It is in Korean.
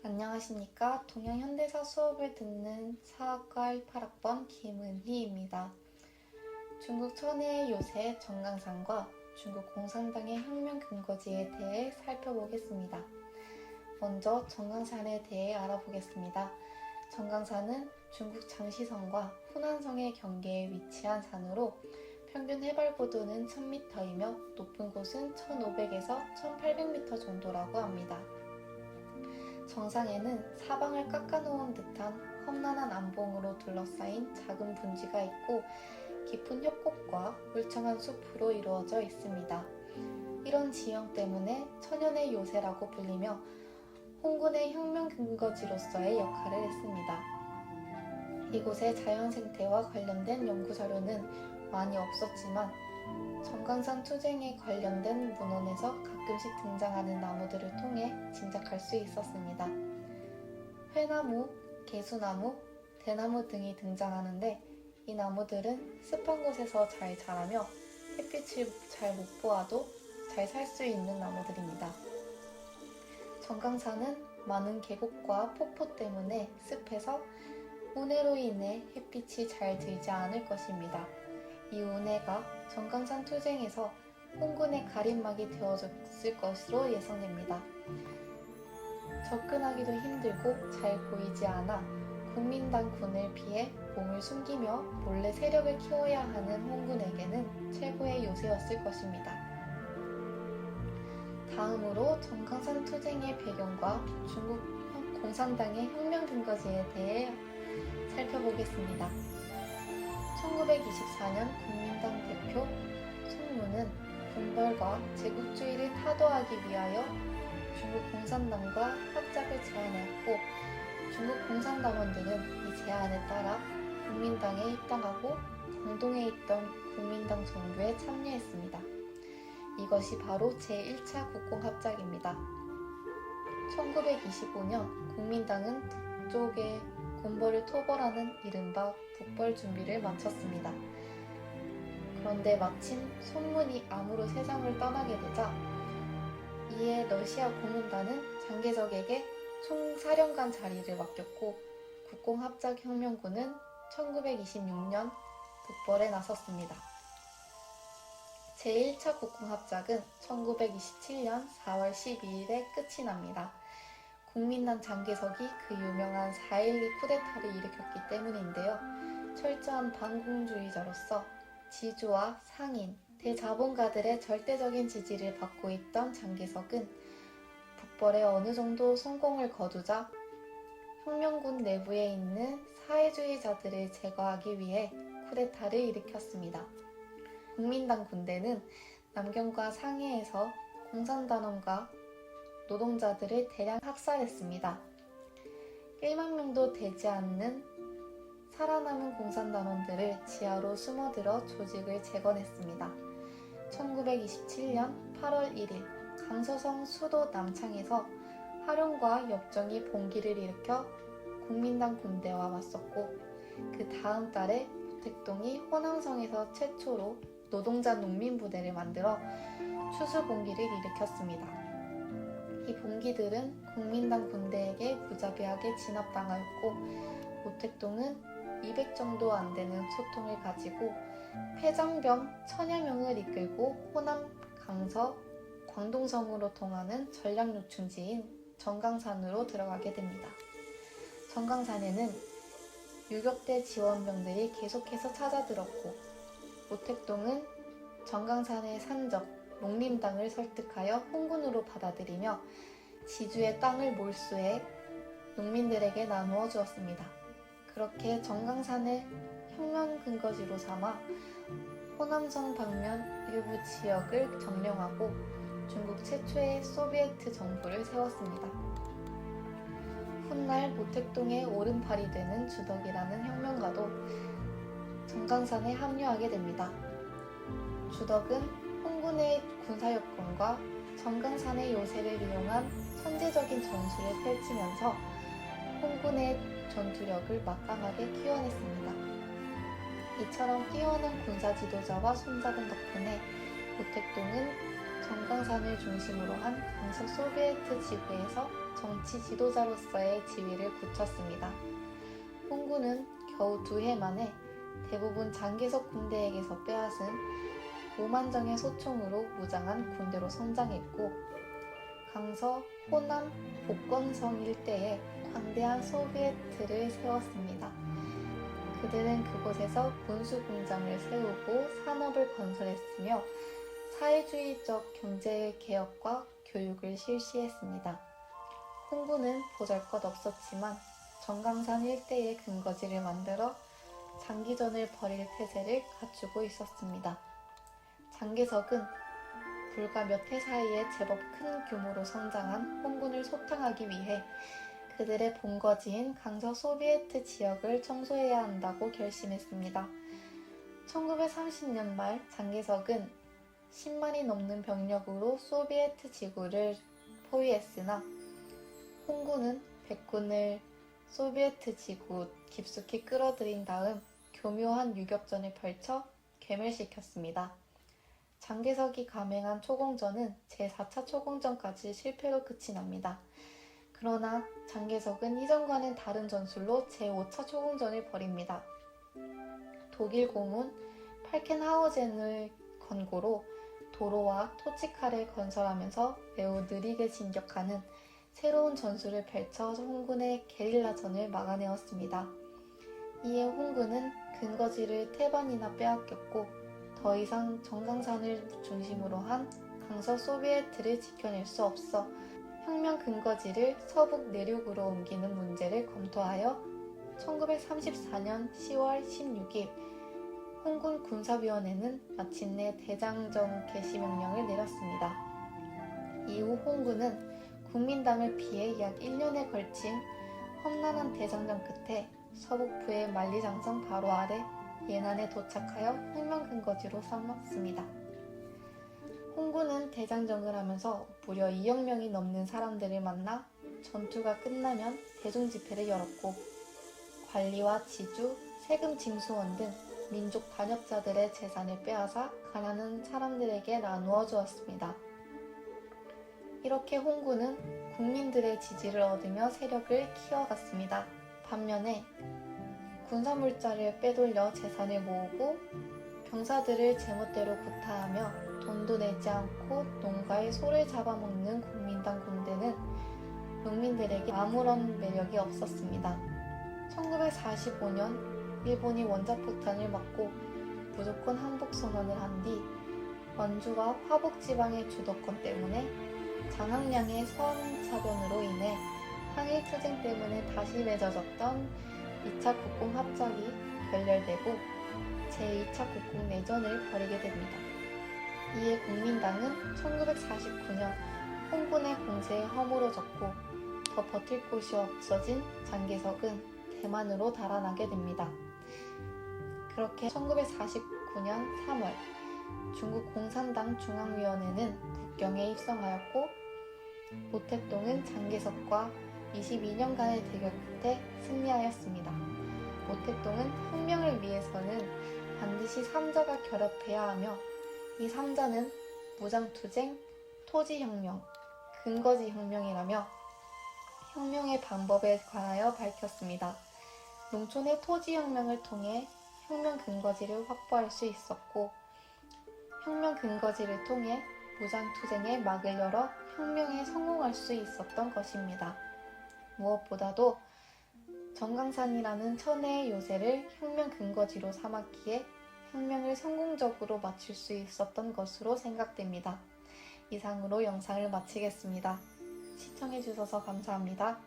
안녕하십니까. 동양현대사 수업을 듣는 사학과 18학번 김은희입니다. 중국 천혜의 요새 정강산과 중국 공산당의 혁명 근거지에 대해 살펴보겠습니다. 먼저 정강산에 대해 알아보겠습니다. 정강산은 중국 장시성과 후난성의 경계에 위치한 산으로 평균 해발 고도는 1000m이며 높은 곳은 1500에서 1800m 정도라고 합니다. 정상에는 사방을 깎아놓은 듯한 험난한 암봉으로 둘러싸인 작은 분지가 있고 깊은 협곡과 울창한 숲으로 이루어져 있습니다. 이런 지형 때문에 천연의 요새라고 불리며 홍군의 혁명 근거지로서의 역할을 했습니다. 이곳의 자연 생태와 관련된 연구 자료는 많이 없었지만 정강산 투쟁에 관련된 문헌에서 가끔씩 등장하는 나무들을 통해 짐작할 수 있었습니다. 회나무, 개수나무, 대나무 등이 등장하는데 이 나무들은 습한 곳에서 잘 자라며 햇빛을 잘 못 보아도 잘 살 수 있는 나무들입니다. 정강산은 많은 계곡과 폭포 때문에 습해서 운해로 인해 햇빛이 잘 들지 않을 것입니다. 이 운해가 정강산 투쟁에서 홍군의 가림막이 되어줬을 것으로 예상됩니다. 접근하기도 힘들고 잘 보이지 않아 국민당 군을 피해 몸을 숨기며 몰래 세력을 키워야 하는 홍군에게는 최고의 요새였을 것입니다. 다음으로 정강산 투쟁의 배경과 중국 공산당의 혁명 근거지에 대해 살펴보겠습니다. 1924년 국민당 대표 송무는 군벌과 제국주의를 타도하기 위하여 중국 공산당과 합작을 제안했고 중국 공산당원들은 이 제안에 따라 국민당에 입당하고 광동에 있던 국민당 정부에 참여했습니다. 이것이 바로 제1차 국공합작입니다. 1925년 국민당은 북쪽의 군벌을 토벌하는 이른바 북벌 준비를 마쳤습니다. 그런데 마침 송문이 암으로 세상을 떠나게 되자 이에 러시아 고문단은 장개석에게 총사령관 자리를 맡겼고 국공합작혁명군은 1926년 북벌에 나섰습니다. 제1차 국공합작은 1927년 4월 12일에 끝이 납니다. 국민당 장개석이 그 유명한 4.12 쿠데타를 일으켰기 때문인데요. 철저한 반공주의자로서 지주와 상인, 대자본가들의 절대적인 지지를 받고 있던 장개석은 북벌에 어느 정도 성공을 거두자 혁명군 내부에 있는 사회주의자들을 제거하기 위해 쿠데타를 일으켰습니다. 국민당 군대는 남경과 상해에서 공산당원과 노동자들을 대량 학살했습니다. 1만 명도 되지 않는 살아남은 공산당원들을 지하로 숨어들어 조직을 재건했습니다. 1927년 8월 1일 강서성 수도 남창에서 하룡과 역정이 봉기를 일으켜 국민당 군대와 맞섰고 그 다음 달에 모택동이 호남성에서 최초로 노동자 농민부대를 만들어 추수봉기를 일으켰습니다. 이 봉기들은 국민당 군대에게 무자비하게 진압당하였고 모택동은 200 정도 안 되는 소통을 가지고 패장병 1000여 명을 이끌고 호남, 강서, 광동성으로 통하는 전략요충지인 정강산으로 들어가게 됩니다. 정강산에는 유격대 지원병들이 계속해서 찾아들었고 모택동은 정강산의 산적, 농림당을 설득하여 홍군으로 받아들이며 지주의 땅을 몰수해 농민들에게 나누어 주었습니다. 그렇게 정강산을 혁명 근거지로 삼아 호남성 방면 일부 지역을 점령하고 중국 최초의 소비에트 정부를 세웠습니다. 훗날 모택동의 오른팔이 되는 주덕이라는 혁명가도 정강산에 합류하게 됩니다. 주덕은 홍군의 군사여건과 정강산의 요새를 이용한 천재적인 전술을 펼치면서 홍군의 전투력을 막강하게 키워냈습니다. 이처럼 뛰어난 군사 지도자와 손잡은 덕분에 모택동은 정강산을 중심으로 한 강서 소비에트 지구에서 정치 지도자로서의 지위를 굳혔습니다. 홍구는 겨우 2해 만에 대부분 장개석 군대에게서 빼앗은 5만 정의 소총으로 무장한 군대로 성장했고, 강서, 호남, 복건성 일대에 광대한 소비에트를 세웠습니다. 그들은 그곳에서 군수 공장을 세우고 산업을 건설했으며 사회주의적 경제 개혁과 교육을 실시했습니다. 홍구는 보잘것 없었지만 정강산 일대에 근거지를 만들어 장기전을 벌일 태세를 갖추고 있었습니다. 장개석은 불과 몇 해 사이에 제법 큰 규모로 성장한 홍군을 소탕하기 위해 그들의 본거지인 강서 소비에트 지역을 청소해야 한다고 결심했습니다. 1930년 말 장개석은 10만이 넘는 병력으로 소비에트 지구를 포위했으나 홍군은 백군을 소비에트 지구 깊숙이 끌어들인 다음 교묘한 유격전을 펼쳐 괴멸시켰습니다. 장개석이 감행한 초공전은 제4차 초공전까지 실패로 끝이 납니다. 그러나 장개석은 이전과는 다른 전술로 제5차 초공전을 벌입니다. 독일 공군 팔켄하우젠의 권고로 도로와 토치칼을 건설하면서 매우 느리게 진격하는 새로운 전술을 펼쳐 홍군의 게릴라전을 막아내었습니다. 이에 홍군은 근거지를 3번이나 빼앗겼고 더 이상 정강산을 중심으로 한 강서 소비에트를 지켜낼 수 없어 혁명 근거지를 서북 내륙으로 옮기는 문제를 검토하여 1934년 10월 16일 홍군 군사위원회는 마침내 대장정 개시 명령을 내렸습니다. 이후 홍군은 국민당을 피해 약 1년에 걸친 험난한 대장정 끝에 서북부의 만리장성 바로 아래 예난에 도착하여 혁명 근거지로 삼았습니다. 홍군은 대장정을 하면서 무려 2억 명이 넘는 사람들을 만나 전투가 끝나면 대중집회를 열었고 관리와 지주, 세금 징수원 등 민족 반역자들의 재산을 빼앗아 가난한 사람들에게 나누어 주었습니다. 이렇게 홍군은 국민들의 지지를 얻으며 세력을 키워갔습니다. 반면에 군사물자를 빼돌려 재산을 모으고 병사들을 제멋대로 구타하며 돈도 내지 않고 농가의 소를 잡아먹는 국민당 군대는 농민들에게 아무런 매력이 없었습니다. 1945년 일본이 원자폭탄을 맞고 무조건 항복선언을 한 뒤 원주와 화북지방의 주도권 때문에 장항량의 선사변으로 인해 항일투쟁 때문에 다시 맺어졌던 2차 국공 합작이 결렬되고 제2차 국공 내전을 벌이게 됩니다. 이에 국민당은 1949년 홍군의 공세에 허물어졌고 더 버틸 곳이 없어진 장개석은 대만으로 달아나게 됩니다. 그렇게 1949년 3월 중국 공산당 중앙위원회는 북경에 입성하였고 모택동은 장개석과 22년간의 대결 끝에 승리하였습니다. 모택동은 혁명을 위해서는 반드시 3자가 결합해야 하며 이 3자는 무장투쟁, 토지혁명, 근거지혁명이라며 혁명의 방법에 관하여 밝혔습니다. 농촌의 토지혁명을 통해 혁명 근거지를 확보할 수 있었고 혁명 근거지를 통해 무장투쟁의 막을 열어 혁명에 성공할 수 있었던 것입니다. 무엇보다도 정강산이라는 천혜의 요새를 혁명 근거지로 삼았기에 혁명을 성공적으로 마칠 수 있었던 것으로 생각됩니다. 이상으로 영상을 마치겠습니다. 시청해주셔서 감사합니다.